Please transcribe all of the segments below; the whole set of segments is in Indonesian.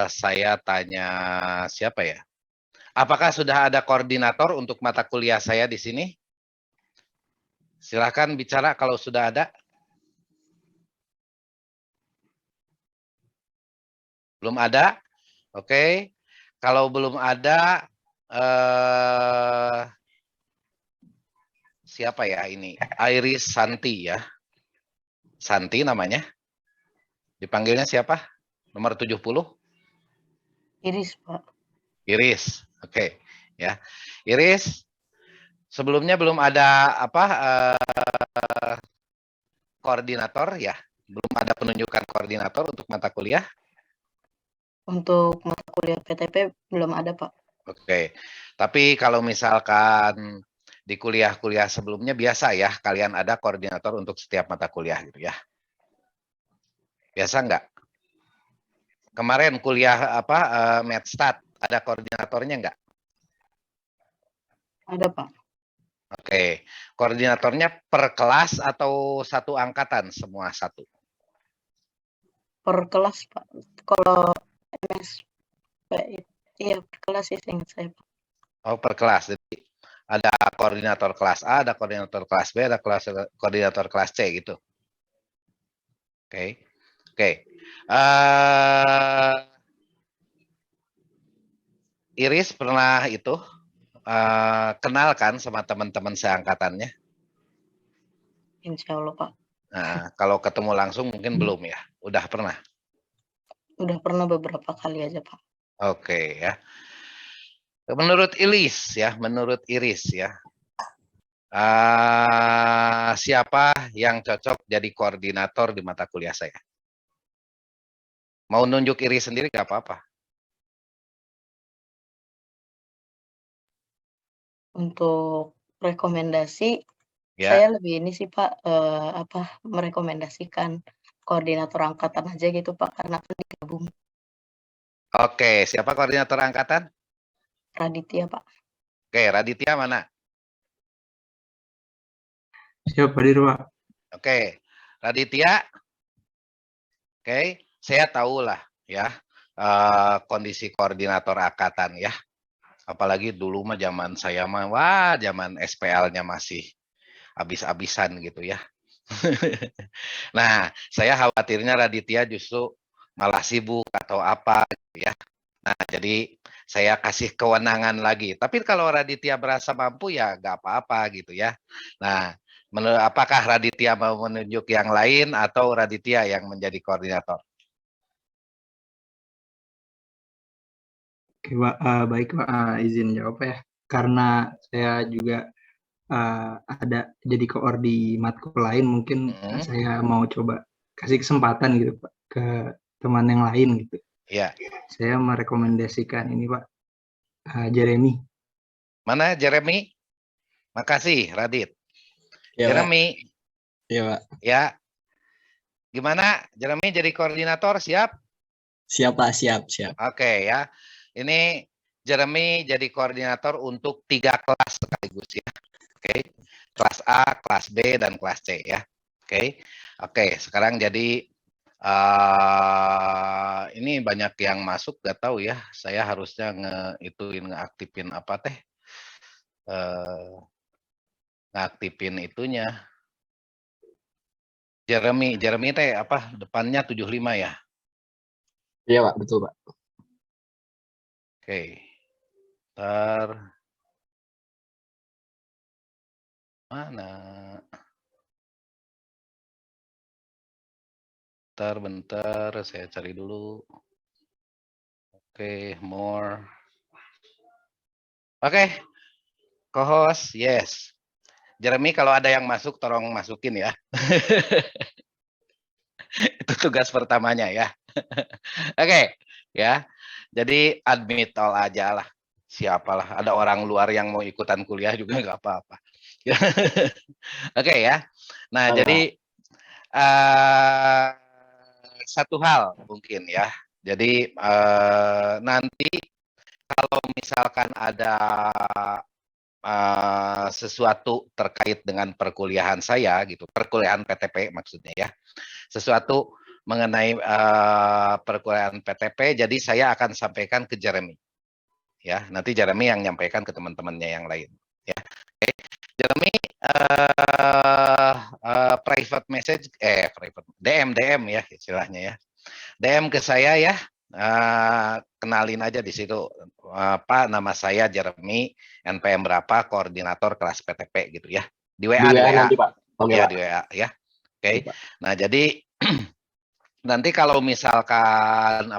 saya tanya siapa ya? Apakah sudah ada koordinator untuk mata kuliah saya di sini? Silakan bicara kalau sudah ada. Belum ada? Oke. Kalau belum ada, siapa ya ini? Iris Santi ya. Santi namanya. Dipanggilnya siapa? Nomor 70? Iris, Pak. Iris. Oke. Ya. Iris, sebelumnya belum ada koordinator ya. Belum ada penunjukan koordinator untuk mata kuliah. Untuk mata kuliah PTP belum ada, Pak. Oke. Tapi kalau misalkan di kuliah-kuliah sebelumnya biasa ya, kalian ada koordinator untuk setiap mata kuliah gitu ya. Biasa nggak? Kemarin kuliah Medstat, ada koordinatornya nggak? Ada, Pak. Oke. Koordinatornya per kelas atau satu angkatan semua satu? Per kelas, Pak. Kalau MSP iya per kelas sih seingat saya, Pak. Oh, per kelas. Jadi ada koordinator kelas A, ada koordinator kelas B, ada koordinator kelas C gitu. Oke. Oke. Iris pernah itu kenal kan sama teman-teman seangkatannya? Insya Allah, Pak. Nah, kalau ketemu langsung mungkin belum ya? Udah pernah? Udah pernah beberapa kali aja, Pak. Oke ya. Menurut Iris ya, siapa yang cocok jadi koordinator di mata kuliah saya? Mau nunjuk Iris sendiri nggak apa-apa. Untuk rekomendasi, Ya. saya lebih ini sih, Pak, merekomendasikan koordinator angkatan aja gitu, Pak, karena kan digabung. Oke, siapa koordinator angkatan? Raditya, Pak. Oke, Raditya mana? Siap, hadir, Pak. Oke, Raditya. Oke, saya tahu lah ya kondisi koordinator angkatan ya. Apalagi dulu mah zaman saya mah, wah zaman SPL-nya masih habis-habisan gitu ya. Nah, saya khawatirnya Raditya justru malah sibuk atau apa gitu ya. Nah, jadi saya kasih kewenangan lagi. Tapi kalau Raditya berasa mampu ya nggak apa-apa gitu ya. Nah, apakah Raditya mau menunjuk yang lain atau Raditya yang menjadi koordinator? Oke, Pak. Baik, Pak. Izin jawab ya. Karena saya juga ada jadi koordi matkul lain, mungkin saya mau coba kasih kesempatan gitu, Pak, ke teman yang lain gitu. Ya. Saya merekomendasikan ini, Pak, Jeremy. Mana Jeremy? Makasih, Radit. Ya, Jeremy. Pak. Iya, Pak. Ya. Gimana? Jeremy jadi koordinator, siap? Siap, Pak. Siap. Oke, ya. Ini Jeremy jadi koordinator untuk 3 kelas sekaligus ya. Oke. Kelas A, kelas B, dan kelas C ya. Oke. Oke, sekarang jadi ini banyak yang masuk, gak tahu ya. Saya harusnya ngeaktifin apa teh? Ngaktifin itunya. Jeremy teh apa? Depannya 75 ya? Iya, Pak. Betul, Pak. Oke. Ntar mana? Bentar, saya cari dulu. Oke, more. Oke, co-host, yes. Jeremy, kalau ada yang masuk, tolong masukin ya. Itu tugas pertamanya ya. Oke, ya. Jadi admit all aja lah. Siapalah, ada orang luar yang mau ikutan kuliah juga nggak apa-apa. Oke ya. Nah, jadi satu hal mungkin ya. Jadi nanti kalau misalkan ada sesuatu terkait dengan perkuliahan saya gitu, perkuliahan PTP maksudnya ya, sesuatu mengenai perkuliahan PTP, jadi saya akan sampaikan ke Jeremy. Ya, nanti Jeremy yang nyampaikan ke teman-temannya yang lain. Ya, oke. Jeremy, private message, private DM ya istilahnya ya. DM ke saya ya. Kenalin aja di situ, Pak, nama saya Jeremy, NPM berapa, koordinator kelas PTP gitu ya. Di WA, Di WA nanti, Pak. Oke, ya, Pak. di WA ya. Oke. Pak. Nah, jadi nanti kalau misalkan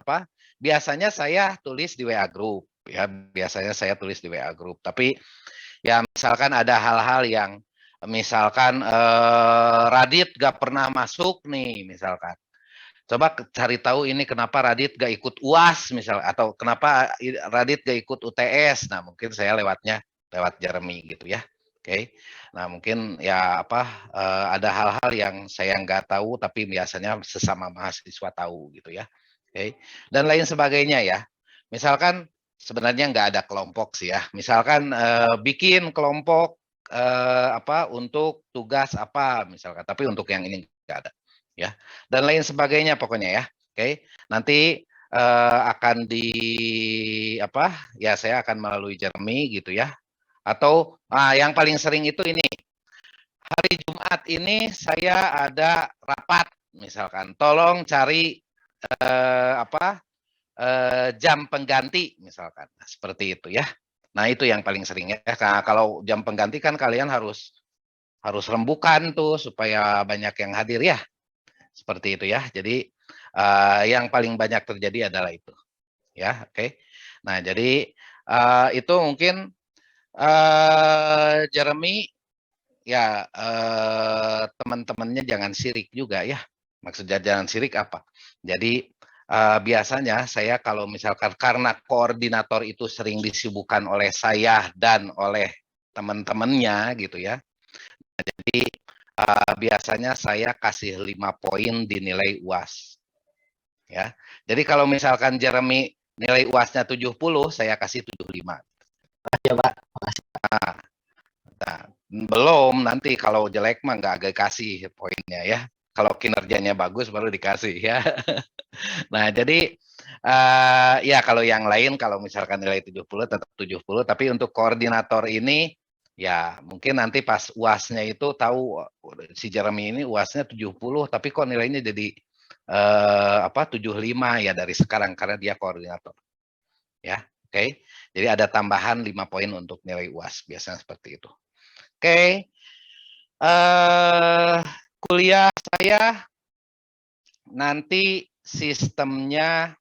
biasanya saya tulis di WA group ya, biasanya saya tulis di WA group. Tapi ya misalkan ada hal-hal yang misalkan Radit gak pernah masuk nih misalkan. Coba cari tahu ini kenapa Radit gak ikut UAS misal, atau kenapa Radit gak ikut UTS. Nah, mungkin saya lewat Jeremy gitu ya. Oke. Nah, mungkin ya ada hal-hal yang saya nggak tahu tapi biasanya sesama mahasiswa tahu gitu ya. Oke. Dan lain sebagainya ya. Misalkan sebenarnya nggak ada kelompok sih ya. Misalkan bikin kelompok untuk tugas apa misalkan, tapi untuk yang ini nggak ada ya. Dan lain sebagainya pokoknya ya. Oke. Nanti akan ya saya akan melalui Jeremy gitu ya. Atau yang paling sering itu ini, hari Jumat ini saya ada rapat misalkan, tolong cari jam pengganti misalkan. Nah, seperti itu ya. Nah, itu yang paling sering ya. Nah, kalau jam pengganti kan kalian harus rembukan tuh supaya banyak yang hadir ya. Seperti itu ya. Jadi yang paling banyak terjadi adalah itu. Ya, oke. Nah, jadi itu mungkin Jeremy ya, teman-temannya jangan sirik juga ya. Maksudnya jangan sirik apa? Jadi biasanya saya kalau misalkan karena koordinator itu sering disibukkan oleh saya dan oleh teman-temannya gitu ya. Jadi biasanya saya kasih 5 poin di nilai UAS. Ya. Jadi kalau misalkan Jeremy nilai UAS-nya 70, saya kasih 75. Ya, Pak. Nah, belum, nanti kalau jelek mah nggak kasih poinnya ya. Kalau kinerjanya bagus baru dikasih ya. Nah, jadi ya kalau yang lain kalau misalkan nilai 70 tetap 70, tapi untuk koordinator ini ya mungkin nanti pas UAS-nya itu tahu si Jeremy ini UAS-nya 70 tapi kok nilainya jadi 75 ya dari sekarang karena dia koordinator. Ya, oke. Jadi ada tambahan 5 poin untuk nilai UAS, biasanya seperti itu. Oke. Kuliah saya nanti sistemnya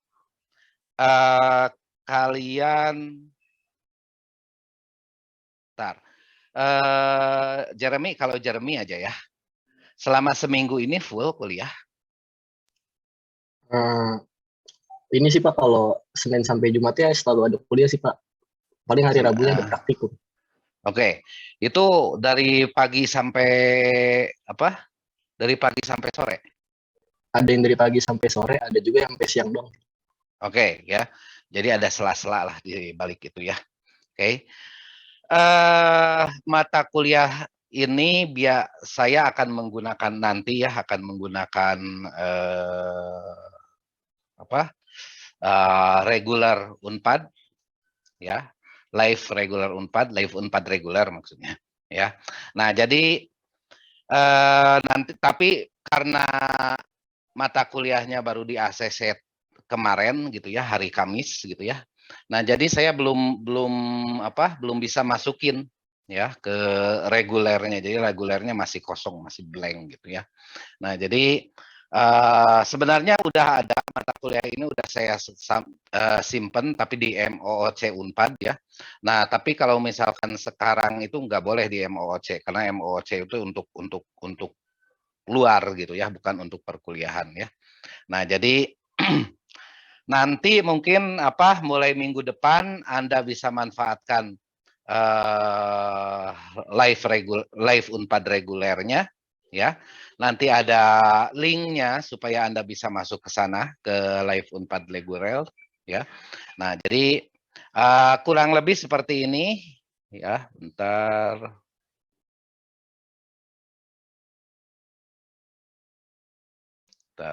kalian Jeremy, kalau Jeremy aja ya. Selama seminggu ini full kuliah. Ini sih Pak, kalau Senin sampai Jumat ya selalu ada kuliah sih Pak. Paling hari Rabunya ada praktikum. Oke. Itu dari pagi sampai Dari pagi sampai sore? Ada yang dari pagi sampai sore, ada juga yang sampai siang dong. Oke, ya. Jadi ada sela-sela lah di balik itu ya. Oke. Mata kuliah ini saya akan menggunakan nanti ya, akan menggunakan regular Unpad ya, live regular Unpad, live Unpad regular maksudnya ya. Nah, jadi nanti tapi karena mata kuliahnya baru di ACC kemarin gitu ya, hari Kamis gitu ya. Nah, jadi saya belum bisa masukin ya ke regulernya. Jadi regulernya masih kosong, masih blank gitu ya. Nah, jadi sebenarnya udah ada mata kuliah ini udah saya simpen tapi di MOOC Unpad ya. Nah, tapi kalau misalkan sekarang itu nggak boleh di MOOC karena MOOC itu untuk luar gitu ya, bukan untuk perkuliahan ya. Nah, jadi nanti mungkin mulai minggu depan Anda bisa manfaatkan live Unpad regulernya ya. Nanti ada linknya supaya Anda bisa masuk ke sana ke live Unpad reguler ya. Nah, jadi kurang lebih seperti ini ya. Bentar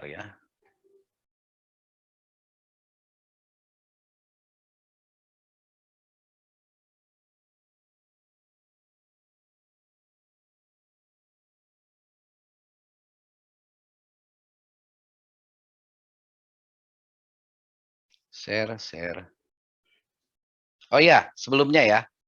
ya. Share. Oh ya, sebelumnya ya,